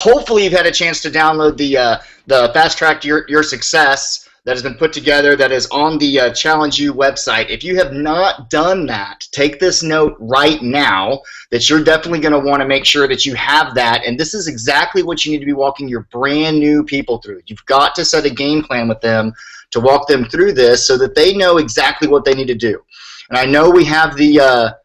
Hopefully you've had a chance to download the Fast Track to Your Success that has been put together, that is on the Challenge U website. If you have not done that, take this note right now that you're definitely going to want to make sure that you have that. And this is exactly what you need to be walking your brand new people through. You've got to set a game plan with them to walk them through this so that they know exactly what they need to do. And I know we have the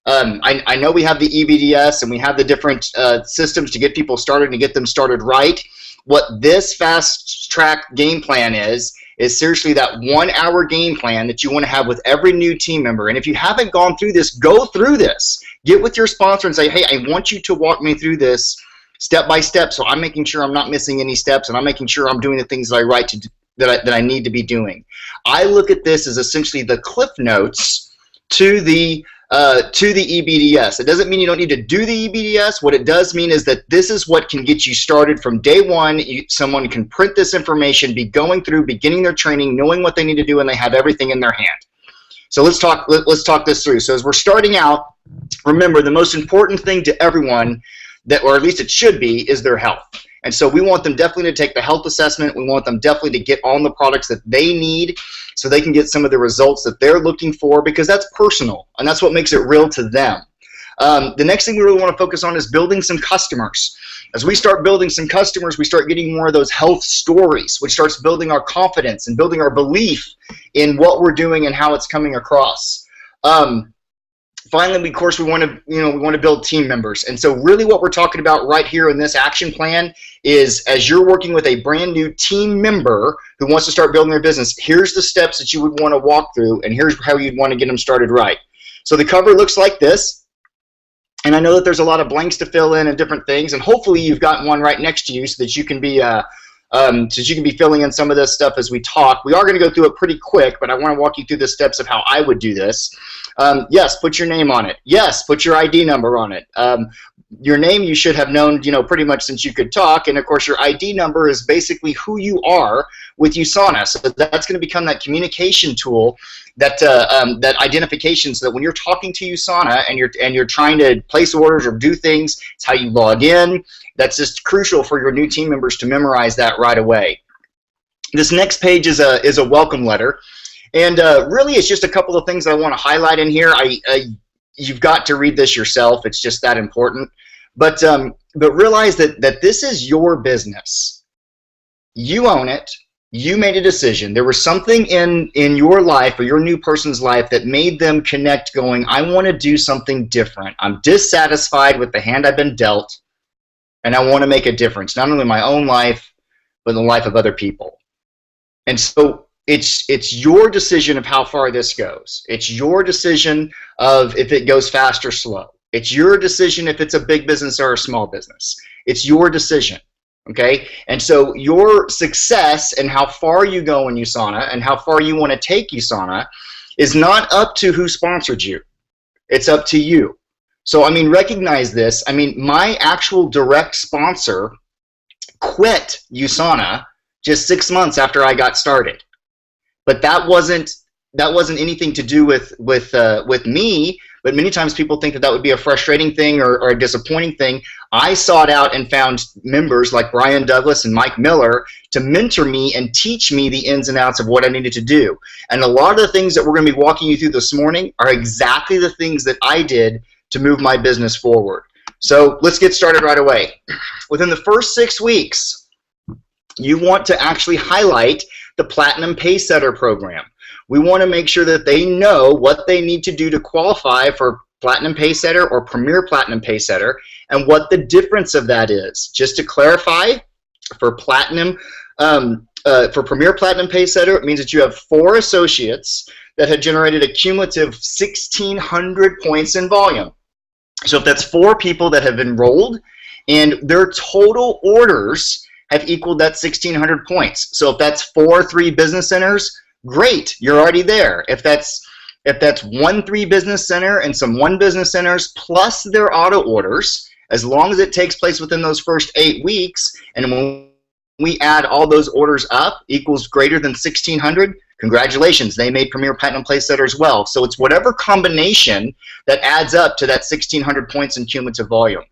I know we have the EBDS and we have the different systems to get people started and get them started right. What this Fast Track game plan is seriously that 1 hour game plan that you want to have with every new team member. And if you haven't gone through this, go through this. Get with your sponsor and say, hey, I want you to walk me through this step by step, so I'm making sure I'm not missing any steps and I'm making sure I'm doing the things that I need to be doing. I look at this as essentially the Cliff Notes to the EBDS. It doesn't mean you don't need to do the EBDS. What it does mean is that this is what can get you started from day one. Someone can print this information, be going through, beginning their training, knowing what they need to do, and they have everything in their hand. So let's talk this through. So as we're starting out, remember the most important thing to everyone, or at least it should be, is their health. And so we want them definitely to take the health assessment. We want them definitely to get on the products that they need so they can get some of the results that they're looking for, because that's personal and that's what makes it real to them. The next thing we really want to focus on is building some customers. As we start building some customers, we start getting more of those health stories, which starts building our confidence and building our belief in what we're doing and how it's coming across. Finally, of course, we want to build team members. And so really what we're talking about right here in this action plan is, as you're working with a brand new team member who wants to start building their business, here's the steps that you would want to walk through, and here's how you'd want to get them started right. So the cover looks like this. And I know that there's a lot of blanks to fill in and different things, and hopefully you've got one right next to you so that you can be filling in some of this stuff as we talk. We are going to go through it pretty quick, but I want to walk you through the steps of how I would do this. Yes, put your name on it. Yes, put your ID number on it. Your name you should have known, pretty much since you could talk, and of course your ID number is basically who you are with USANA. So that's going to become that communication tool, that identification, so that when you're talking to USANA and you're trying to place orders or do things, it's how you log in. That's just crucial for your new team members to memorize that right away. This next page is a welcome letter. And really, it's just a couple of things that I want to highlight in here. You've got to read this yourself. It's just that important. But realize that this is your business. You own it. You made a decision. There was something in your life or your new person's life that made them connect, going, I want to do something different. I'm dissatisfied with the hand I've been dealt, and I want to make a difference, not only in my own life, but in the life of other people. And so it's your decision of how far this goes. It's your decision of if it goes fast or slow. It's your decision if it's a big business or a small business. It's your decision, okay? And so your success and how far you go in USANA and how far you want to take USANA is not up to who sponsored you. It's up to you. So, recognize this. My actual direct sponsor quit USANA just 6 months after I got started. But that wasn't anything to do with me. But many times people think that would be a frustrating thing or a disappointing thing. I sought out and found members like Brian Douglas and Mike Miller to mentor me and teach me the ins and outs of what I needed to do. And a lot of the things that we're going to be walking you through this morning are exactly the things that I did to move my business forward. So let's get started right away. Within the first 6 weeks, you want to actually highlight the Platinum Pacesetter program. We want to make sure that they know what they need to do to qualify for Platinum Pacesetter or Premier Platinum Pacesetter and what the difference of that is. Just to clarify, for Platinum, for Premier Platinum Pacesetter, it means that you have 4 associates that have generated a cumulative 1,600 points in volume. So if that's 4 people that have enrolled and their total orders have equaled that 1,600 points. So if that's 3 business centers, great, you're already there. If that's 1 3 business center and some 1 business centers plus their auto orders, as long as it takes place within those first 8 weeks, and when we add all those orders up equals greater than 1,600, congratulations, they made Premier Platinum Pacesetter as well. So it's whatever combination that adds up to that 1,600 points in cumulative volume.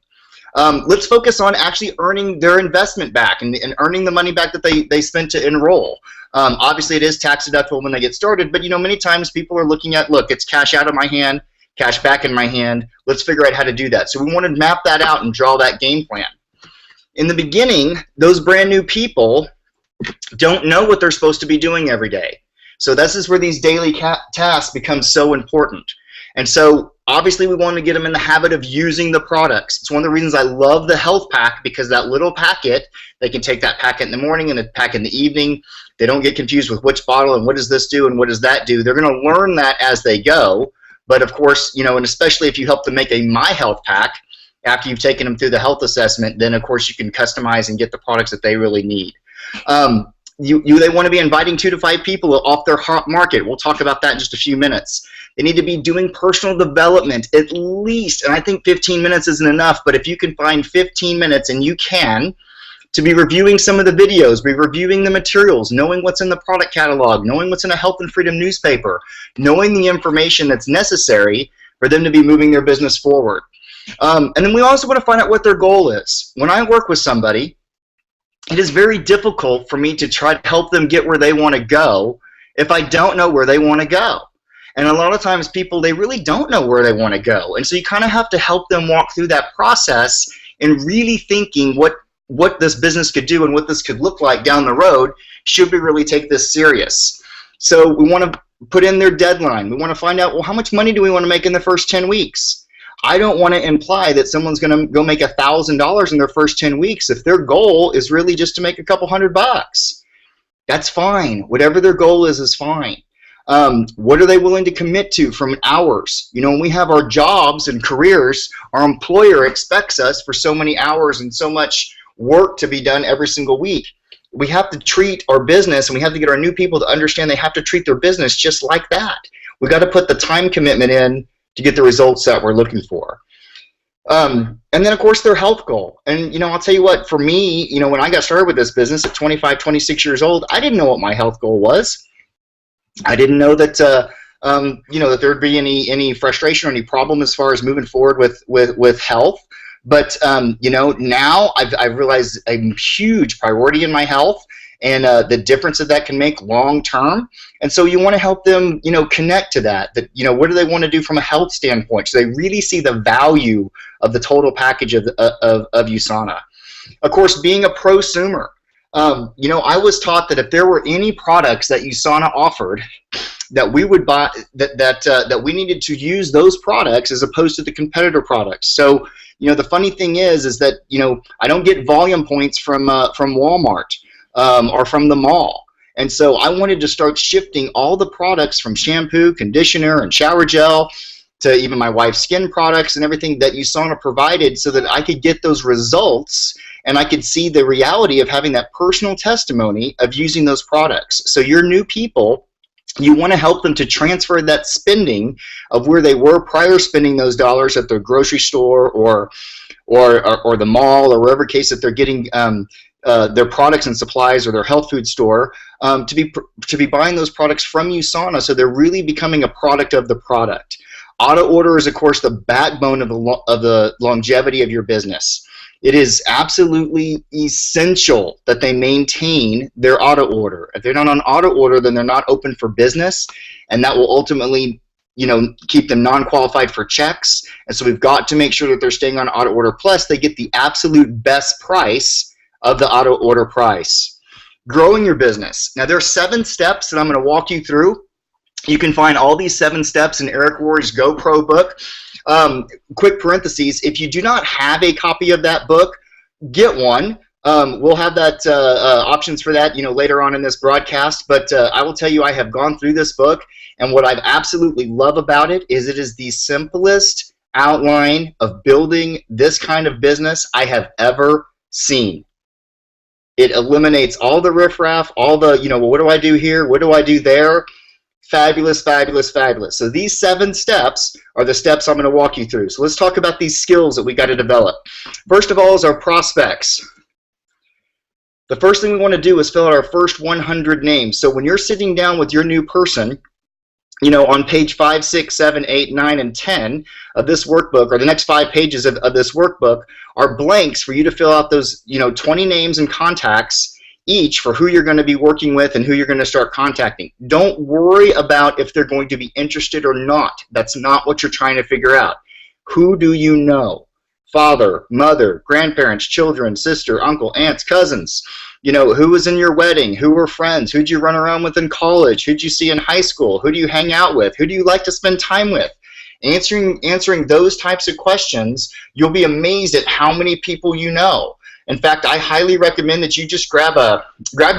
Let's focus on actually earning their investment back and earning the money back that they spent to enroll. Obviously, it is tax deductible when they get started, but many times people are looking at, look, it's cash out of my hand, cash back in my hand. Let's figure out how to do that. So we want to map that out and draw that game plan. In the beginning, those brand new people don't know what they're supposed to be doing every day. So this is where these daily tasks become so important. And so obviously we want to get them in the habit of using the products. It's one of the reasons I love the health pack, because that little packet, they can take that packet in the morning and the packet in the evening. They don't get confused with which bottle and what does this do and what does that do. They're going to learn that as they go. But of course, and especially if you help them make a My Health pack after you've taken them through the health assessment, then of course you can customize and get the products that they really need. They want to be inviting 2 to 5 people off their hot market. We'll talk about that in just a few minutes. They need to be doing personal development at least, and I think 15 minutes isn't enough, but if you can find 15 minutes, and you can, to be reviewing some of the videos, be reviewing the materials, knowing what's in the product catalog, knowing what's in a Health and Freedom newspaper, knowing the information that's necessary for them to be moving their business forward. And then we also want to find out what their goal is. When I work with somebody, it is very difficult for me to try to help them get where they want to go if I don't know where they want to go. And a lot of times people, they really don't know where they want to go. And so you kind of have to help them walk through that process and really thinking what this business could do and what this could look like down the road. Should we really take this serious? So we want to put in their deadline. We want to find out, well, how much money do we want to make in the first 10 weeks? I don't want to imply that someone's going to go make $1,000 in their first 10 weeks if their goal is really just to make a couple $100. That's fine. Whatever their goal is fine. What are they willing to commit to from hours? When we have our jobs and careers, our employer expects us for so many hours and so much work to be done every single week. We have to treat our business, and we have to get our new people to understand they have to treat their business just like that. We've got to put the time commitment in to get the results that we're looking for. And then, of course, their health goal. And, I'll tell you what, for me, when I got started with this business at 25, 26 years old, I didn't know what my health goal was. I didn't know that, that there would be any frustration or any problem as far as moving forward with health. But, now I've realized a huge priority in my health and the difference that can make long term. And so you want to help them, connect to that, what do they want to do from a health standpoint, so they really see the value of the total package of USANA. Of course, being a prosumer, I was taught that if there were any products that USANA offered that we would buy, that we needed to use those products as opposed to the competitor products. So, the funny thing is that, I don't get volume points from Walmart or from the mall. And so I wanted to start shifting all the products from shampoo, conditioner, and shower gel to even my wife's skin products and everything that USANA provided, so that I could get those results and I could see the reality of having that personal testimony of using those products. So your new people, you want to help them to transfer that spending of where they were prior spending those dollars at their grocery store or the mall or wherever case that they're getting their products and supplies, or their health food store, to be buying those products from USANA, so they're really becoming a product of the product. Auto order is, of course, the backbone of the longevity of your business. It is absolutely essential that they maintain their auto order. If they're not on auto order, then they're not open for business, and that will ultimately, keep them non-qualified for checks. And so we've got to make sure that they're staying on auto order. Plus, they get the absolute best price of the auto order price. Growing your business. Now, there are 7 steps that I'm going to walk you through. You can find all these 7 steps in Eric Worre's GoPro book. Quick parentheses, if you do not have a copy of that book, get one. We'll have that options for that, later on in this broadcast. But I will tell you, I have gone through this book, and what I absolutely love about it is the simplest outline of building this kind of business I have ever seen. It eliminates all the riffraff, all the, well, what do I do here? What do I do there? Fabulous, fabulous, fabulous. So these 7 steps are the steps I'm going to walk you through. So let's talk about these skills that we got to develop. First of all is our prospects. The first thing we want to do is fill out our first 100 names. So when you're sitting down with your new person, on page 5, 6, 7, 8, 9, and 10 of this workbook, or the next 5 pages of this workbook, are blanks for you to fill out those 20 names and contacts each for who you're going to be working with and who you're going to start contacting. Don't worry about if they're going to be interested or not. That's not what you're trying to figure out. Who do you know? Father, mother, grandparents, children, sister, uncle, aunts, cousins. Who was in your wedding? Who were friends? Who'd you run around with in college? Who'd you see in high school? Who do you hang out with? Who do you like to spend time with? Answering those types of questions, you'll be amazed at how many people you know. In fact, I highly recommend that you just grab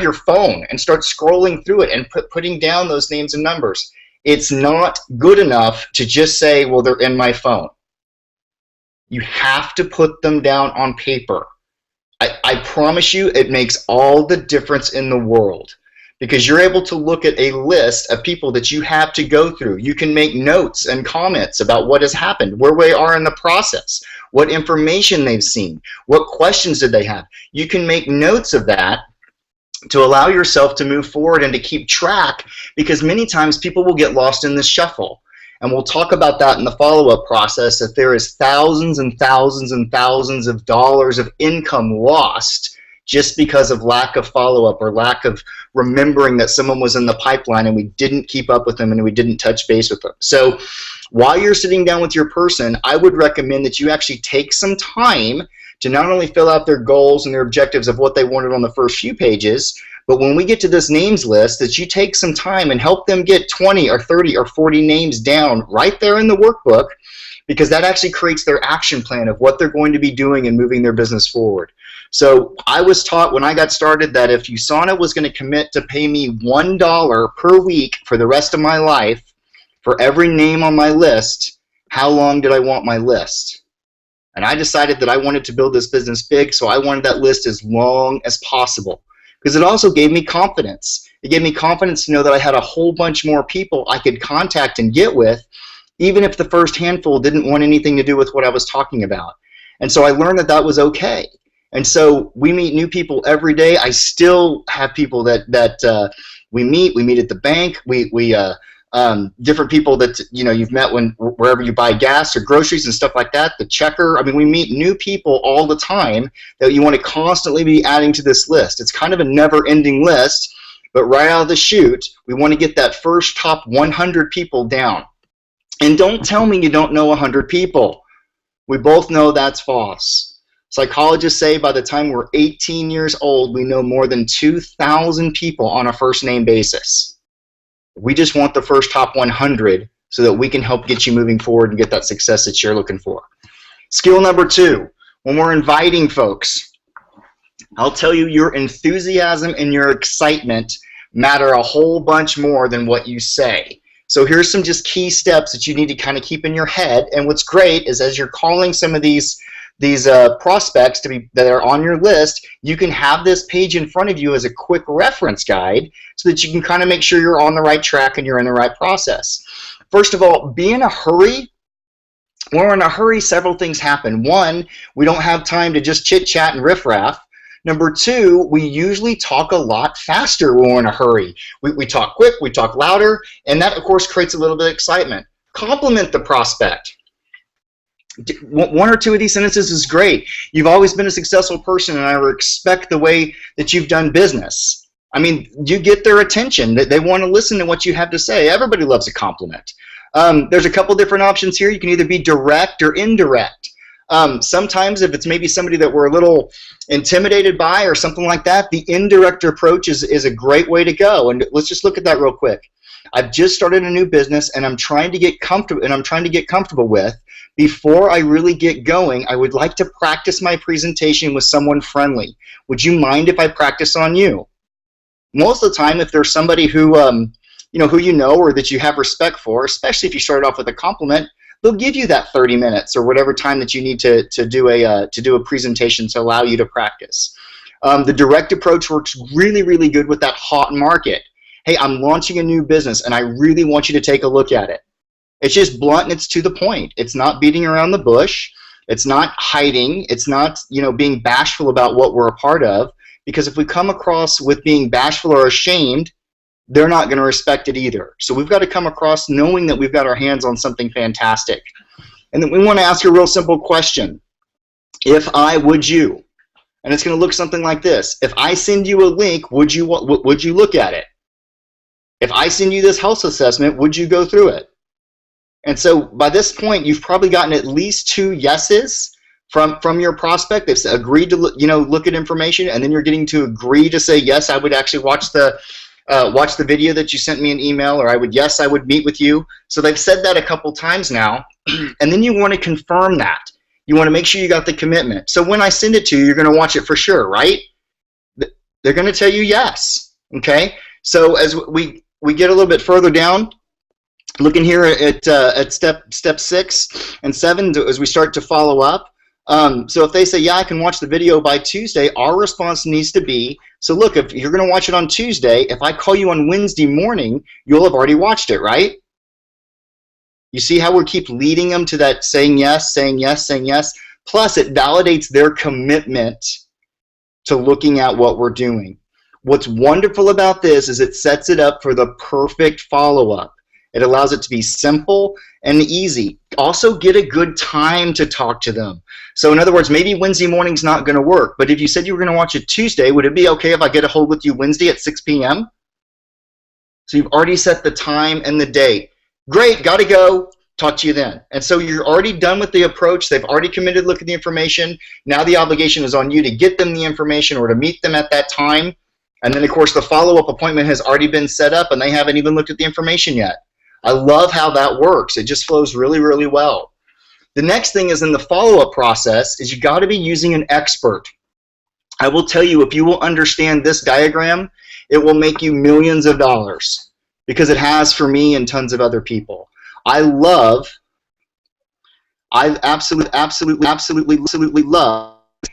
your phone and start scrolling through it and putting down those names and numbers. It's not good enough to just say, well, they're in my phone. You have to put them down on paper. I promise you it makes all the difference in the world, because you're able to look at a list of people that you have to go through. You can make notes and comments about what has happened, where we are in the process, what information they've seen, what questions did they have. You can make notes of that to allow yourself to move forward and to keep track, because many times people will get lost in the shuffle. And we'll talk about that in the follow-up process, that there is thousands and thousands and thousands of dollars of income lost just because of lack of follow-up or lack of remembering that someone was in the pipeline and we didn't keep up with them and we didn't touch base with them. So while you're sitting down with your person, I would recommend that you actually take some time to not only fill out their goals and their objectives of what they wanted on the first few pages, but when we get to this names list, that you take some time and help them get 20 or 30 or 40 names down right there in the workbook, because that actually creates their action plan of what they're going to be doing and moving their business forward. So I was taught when I got started that if USANA was going to commit to pay me $1 per week for the rest of my life for every name on my list, how long did I want my list? And I decided that I wanted to build this business big, so I wanted that list as long as possible. Because it also gave me confidence. It gave me confidence to know that I had a whole bunch more people I could contact and get with, even if the first handful didn't want anything to do with what I was talking about. And so I learned that that was okay. And so we meet new people every day. I still have people that we meet at the bank. Different people that you've met wherever you buy gas or groceries and stuff like that, the checker. I mean, we meet new people all the time that you want to constantly be adding to this list. It's kind of a never-ending list, but right out of the chute, we want to get that first top 100 people down. And don't tell me you don't know 100 people. We both know that's false. Psychologists say by the time we're 18 years old, we know more than 2,000 people on a first-name basis. We just want the first top 100 so that we can help get you moving forward and get that success that you're looking for. Skill number 2, when we're inviting folks, I'll tell you, your enthusiasm and your excitement matter a whole bunch more than what you say. So here's some just key steps that you need to kind of keep in your head. And what's great is as you're calling some of these prospects that are on your list, you can have this page in front of you as a quick reference guide so that you can kind of make sure you're on the right track and you're in the right process. First of all, be in a hurry. When we're in a hurry, several things happen. One, we don't have time to just chit-chat and riff-raff. Number 2, we usually talk a lot faster when we're in a hurry. We talk quick, we talk louder, and that, of course, creates a little bit of excitement. Compliment the prospect. 1 or 2 of these sentences is great. You've always been a successful person, and I respect the way that you've done business. I mean, you get their attention. They want to listen to what you have to say. Everybody loves a compliment. There's a couple different options here. You can either be direct or indirect. Sometimes if it's maybe somebody that we're a little intimidated by or something like that, the indirect approach is a great way to go. And let's just look at that real quick. I've just started a new business and I'm trying to get comfortable with. Before I really get going, I would like to practice my presentation with someone friendly. Would you mind if I practice on you? Most of the time, if there's somebody who you know or that you have respect for, especially if you start off with a compliment, they'll give you that 30 minutes or whatever time that you need to do a presentation to allow you to practice. The direct approach works really, really good with that hot market. Hey, I'm launching a new business and I really want you to take a look at it. It's just blunt and it's to the point. It's not beating around the bush. It's not hiding. It's not being bashful about what we're a part of. Because if we come across with being bashful or ashamed, they're not going to respect it either. So we've got to come across knowing that we've got our hands on something fantastic. And then we want to ask a real simple question. If I, would you? And it's going to look something like this. If I send you a link, would you look at it? If I send you this health assessment, would you go through it? And so by this point, you've probably gotten at least 2 yeses from your prospect. They've agreed to look at information, and then you're getting to agree to say, yes, I would actually watch the video that you sent me an email, or yes, I would meet with you. So they've said that a couple times now, and then you want to confirm that. You want to make sure you got the commitment. So when I send it to you, you're going to watch it for sure, right? They're going to tell you yes. Okay. So as we get a little bit further down, looking here at step 6 and 7 as we start to follow up. So if they say, yeah, I can watch the video by Tuesday, our response needs to be, so look, if you're going to watch it on Tuesday, if I call you on Wednesday morning, you'll have already watched it, right? You see how we keep leading them to that saying yes, saying yes, saying yes? Plus, it validates their commitment to looking at what we're doing. What's wonderful about this is it sets it up for the perfect follow-up. It allows it to be simple and easy. Also, get a good time to talk to them. So in other words, maybe Wednesday morning's not going to work, but if you said you were going to watch it Tuesday, would it be okay if I get a hold with you Wednesday at 6 p.m.? So you've already set the time and the date. Great, got to go. Talk to you then. And so you're already done with the approach. They've already committed to look at the information. Now the obligation is on you to get them the information or to meet them at that time. And then, of course, the follow-up appointment has already been set up, and they haven't even looked at the information yet. I love how that works. It just flows really, really well. The next thing is in the follow-up process is you got to be using an expert. I will tell you, if you will understand this diagram, it will make you millions of dollars, because it has for me and tons of other people. I absolutely love this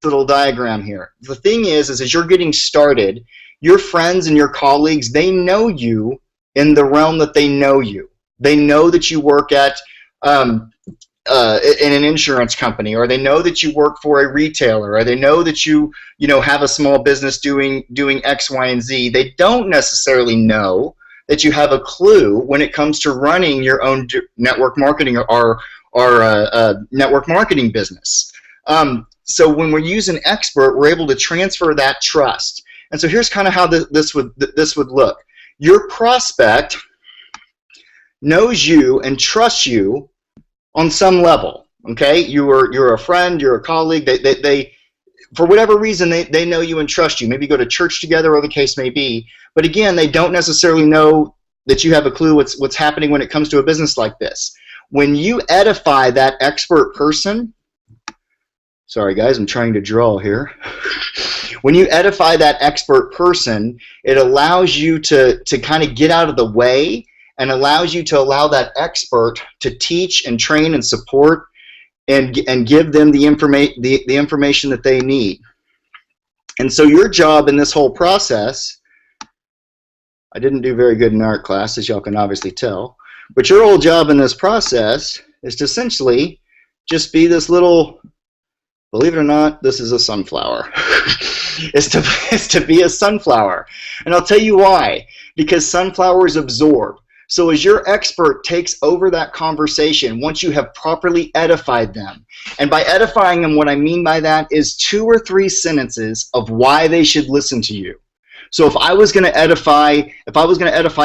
little diagram here. The thing is as you're getting started, your friends and your colleagues, they know you in the realm that they know you. They know that you work at in an insurance company, or they know that you work for a retailer, or they know that you have a small business doing X, Y, and Z. They don't necessarily know that you have a clue when it comes to running your own network marketing or network marketing business. So when we use an expert, we're able to transfer that trust. And so here's kind of how this would look. Your prospect knows you and trusts you on some level. Okay, you're a friend, you're a colleague. They for whatever reason they know you and trust you. Maybe go to church together, or the case may be. But again, they don't necessarily know that you have a clue what's happening when it comes to a business like this. When you edify that expert person, sorry guys, I'm trying to draw here. When you edify that expert person, it allows you to kind of get out of the way, and allows you to allow that expert to teach and train and support and give them the information that they need. And so your job in this whole process, I didn't do very good in art class, as y'all can obviously tell, but your whole job in this process is to essentially just be this little, believe it or not, this is a sunflower. It's to be a sunflower. And I'll tell you why. Because sunflowers absorb. So as your expert takes over that conversation, once you have properly edified them, and by edifying them, what I mean by that is 2 or 3 sentences of why they should listen to you. So if I was going to edify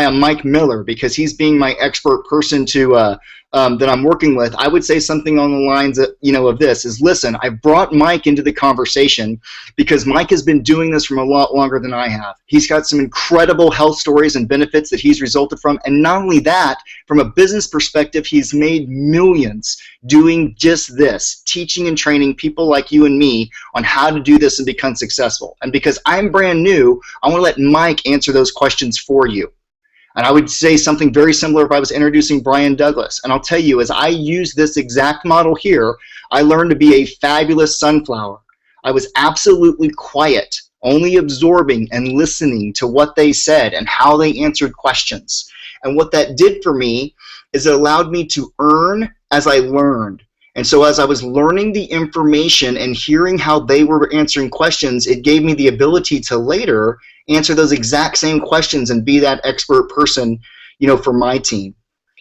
a Mike Miller because he's being my expert person to that I'm working with, I would say something on the lines of, of this is, listen, I brought Mike into the conversation because Mike has been doing this from a lot longer than I have. He's got some incredible health stories and benefits that he's resulted from, and not only that, from a business perspective, he's made millions doing just this, teaching and training people like you and me on how to do this and become successful. And because I'm brand new, I want to let Mike answer those questions for you. And I would say something very similar if I was introducing Brian Douglas. And I'll tell you, as I use this exact model here, I learned to be a fabulous sunflower. I was absolutely quiet, only absorbing and listening to what they said and how they answered questions. And what that did for me is it allowed me to earn as I learned. And so as I was learning the information and hearing how they were answering questions, it gave me the ability to later answer those exact same questions and be that expert person, you know, for my team.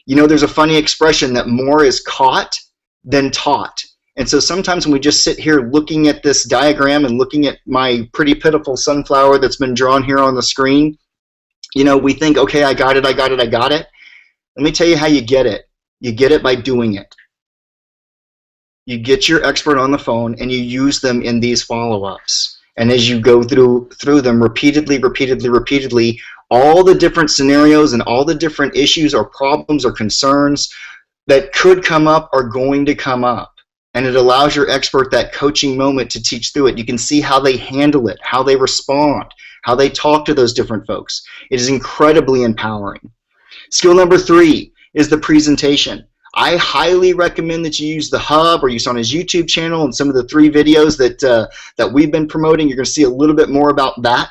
You know, there's a funny expression that more is caught than taught. And so sometimes when we just sit here looking at this diagram and looking at my pretty pitiful sunflower that's been drawn here on the screen, you know, we think, okay, I got it, I got it, I got it. Let me tell you how you get it. You get it by doing it. You get your expert on the phone and you use them in these follow-ups. And as you go through them repeatedly, all the different scenarios and all the different issues or problems or concerns that could come up are going to come up. And it allows your expert that coaching moment to teach through it. You can see how they handle it, how they respond, how they talk to those different folks. It is incredibly empowering. Skill number 3 is the presentation. I highly recommend that you use the Hub or use on his YouTube channel and some of the 3 videos that we've been promoting. You're going to see a little bit more about that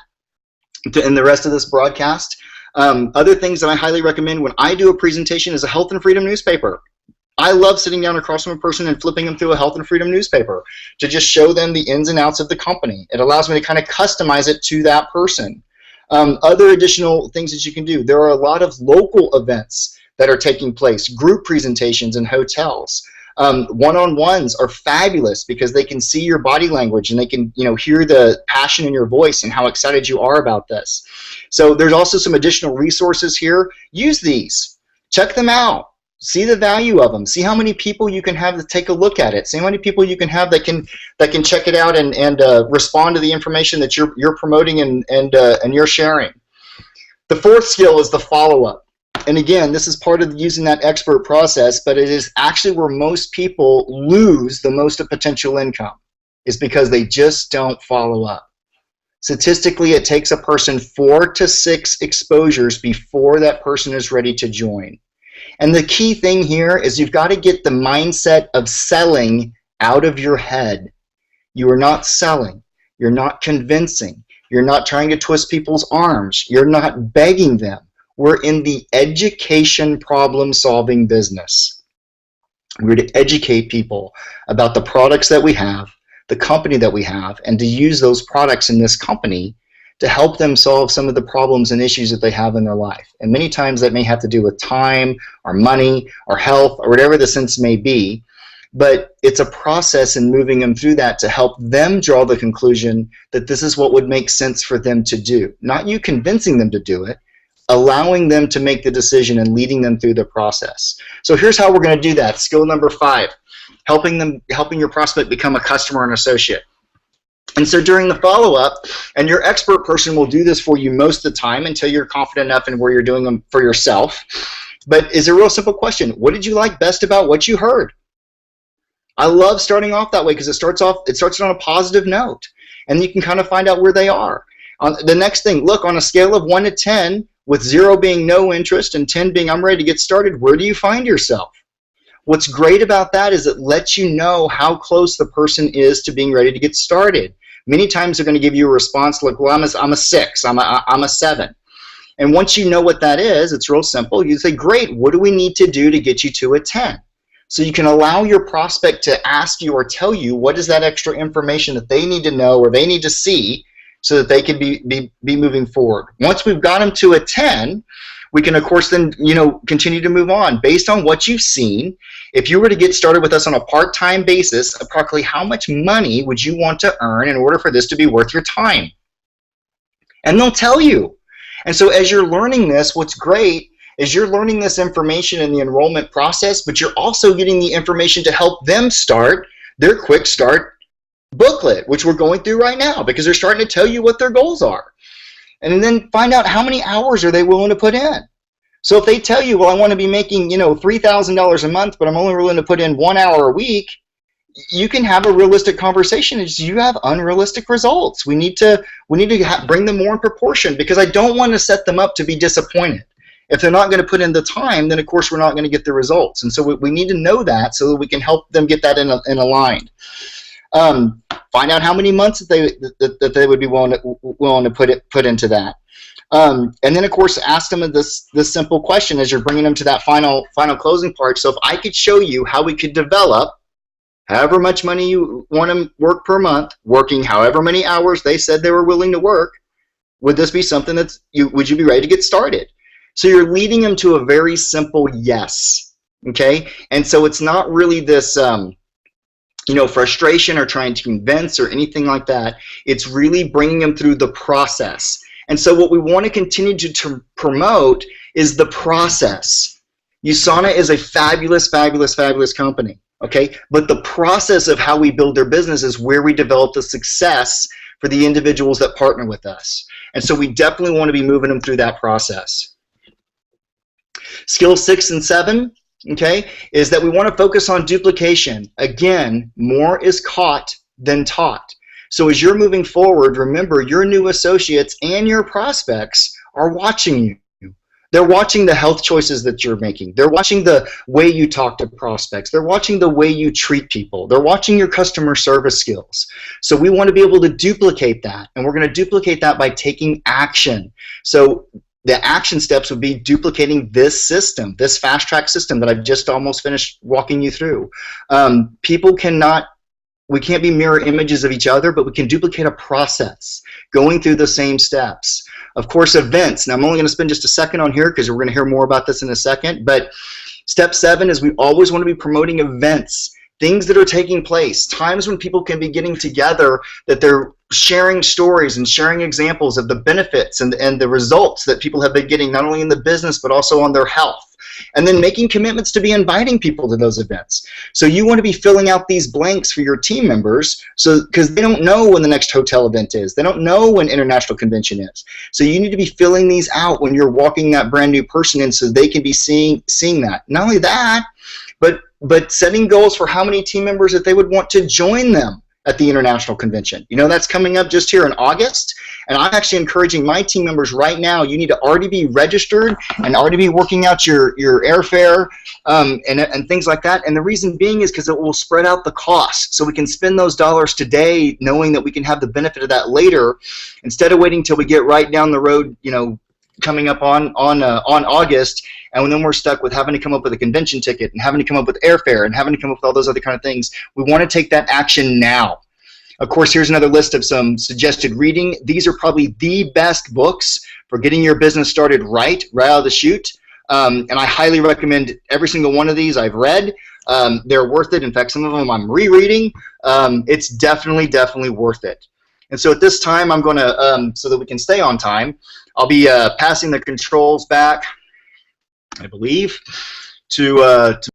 in the rest of this broadcast. Other things that I highly recommend when I do a presentation is a Health and Freedom newspaper. I love sitting down across from a person and flipping them through a Health and Freedom newspaper to just show them the ins and outs of the company. It allows me to kind of customize it to that person. Other additional things that you can do, there are a lot of local events that are taking place, group presentations in hotels. One-on-ones are fabulous because they can see your body language and they can, you know, hear the passion in your voice and how excited you are about this. So there's also some additional resources here. Use these. Check them out. See the value of them. See how many people you can have to take a look at it. See how many people you can have that can check it out and respond to the information that you're promoting and you're sharing. The 4th skill is the follow-up. And again, this is part of using that expert process, but it is actually where most people lose the most of potential income, is because they just don't follow up. Statistically, it takes a person 4 to 6 exposures before that person is ready to join. And the key thing here is you've got to get the mindset of selling out of your head. You are not selling. You're not convincing. You're not trying to twist people's arms. You're not begging them. We're in the education problem-solving business. We're to educate people about the products that we have, the company that we have, and to use those products in this company to help them solve some of the problems and issues that they have in their life. And many times that may have to do with time, or money, or health, or whatever the sense may be. But it's a process in moving them through that to help them draw the conclusion that this is what would make sense for them to do. Not you convincing them to do it, allowing them to make the decision and leading them through the process. So here's how we're going to do that. Skill number 5, helping your prospect become a customer and associate. And so during the follow-up, and your expert person will do this for you most of the time until you're confident enough in where you're doing them for yourself. But it's a real simple question. What did you like best about what you heard? I love starting off that way because it starts on a positive note, and you can kind of find out where they are. The next thing, look, on a scale of 1 to 10, with 0 being no interest and 10 being I'm ready to get started, where do you find yourself? What's great about that is it lets you know how close the person is to being ready to get started. Many times they're going to give you a response like, well, I'm a 6, I'm a 7. And once you know what that is, it's real simple. You say, great, what do we need to do to get you to a 10? So you can allow your prospect to ask you or tell you what is that extra information that they need to know or they need to see so that they can be moving forward. Once we've got them to a 10, we can, of course, then continue to move on. Based on what you've seen, if you were to get started with us on a part-time basis, approximately how much money would you want to earn in order for this to be worth your time? And they'll tell you. And so as you're learning this, what's great is you're learning this information in the enrollment process, but you're also getting the information to help them start their quick start booklet, which we're going through right now, because they're starting to tell you what their goals are. And then find out how many hours are they willing to put in. So if they tell you, well, I want to be making $3,000 a month, but I'm only willing to put in 1 hour a week, you can have a realistic conversation. It's you have unrealistic results. We need to bring them more in proportion, because I don't want to set them up to be disappointed. If they're not going to put in the time, then of course we're not going to get the results. And so we need to know that so that we can help them get that in aligned. Find out how many months that they would be willing to put into that. And then of course ask them this simple question as you're bringing them to that final closing part. So if I could show you how we could develop however much money you want to work per month, working however many hours they said they were willing to work, would this be something would you be ready to get started? So you're leading them to a very simple yes, okay? And so it's not really this frustration or trying to convince or anything like that. It's really bringing them through the process. And so what we want to continue to promote is the process. USANA is a fabulous, fabulous, fabulous company, okay? But the process of how we build their business is where we develop the success for the individuals that partner with us. And so we definitely want to be moving them through that process. Skill 6 and 7, okay, is that we want to focus on duplication. Again, more is caught than taught. So as you're moving forward, remember your new associates and your prospects are watching you. They're watching the health choices that you're making. They're watching the way you talk to prospects. They're watching the way you treat people. They're watching your customer service skills. So we want to be able to duplicate that, and we're going to duplicate that by taking action. So the action steps would be duplicating this system, this fast track system that I've just almost finished walking you through. We can't be mirror images of each other, but we can duplicate a process, going through the same steps. Of course, events. Now, I'm only going to spend just a second on here because we're going to hear more about this in a second, but step 7 is we always want to be promoting events, things that are taking place, times when people can be getting together, that they're sharing stories and sharing examples of the benefits and the results that people have been getting, not only in the business, but also on their health. And then making commitments to be inviting people to those events. So you want to be filling out these blanks for your team members, because they don't know when the next hotel event is. They don't know when international convention is. So you need to be filling these out when you're walking that brand new person in, so they can be seeing that. Not only that, but setting goals for how many team members that they would want to join them at the international convention. You know, that's coming up just here in August, and I'm actually encouraging my team members right now, you need to already be registered and already be working out your airfare and things like that. And the reason being is because it will spread out the cost, so we can spend those dollars today knowing that we can have the benefit of that later, instead of waiting till we get right down the road, you know, coming up on August, and then we're stuck with having to come up with a convention ticket and having to come up with airfare and having to come up with all those other kind of things. We want to take that action now. Of course, here's another list of some suggested reading. These are probably the best books for getting your business started right out of the chute. And I highly recommend every single one of these I've read. They're worth it. In fact, some of them I'm rereading. It's definitely worth it. And so at this time, I'm going to, so that we can stay on time, I'll be passing the controls back, I believe, to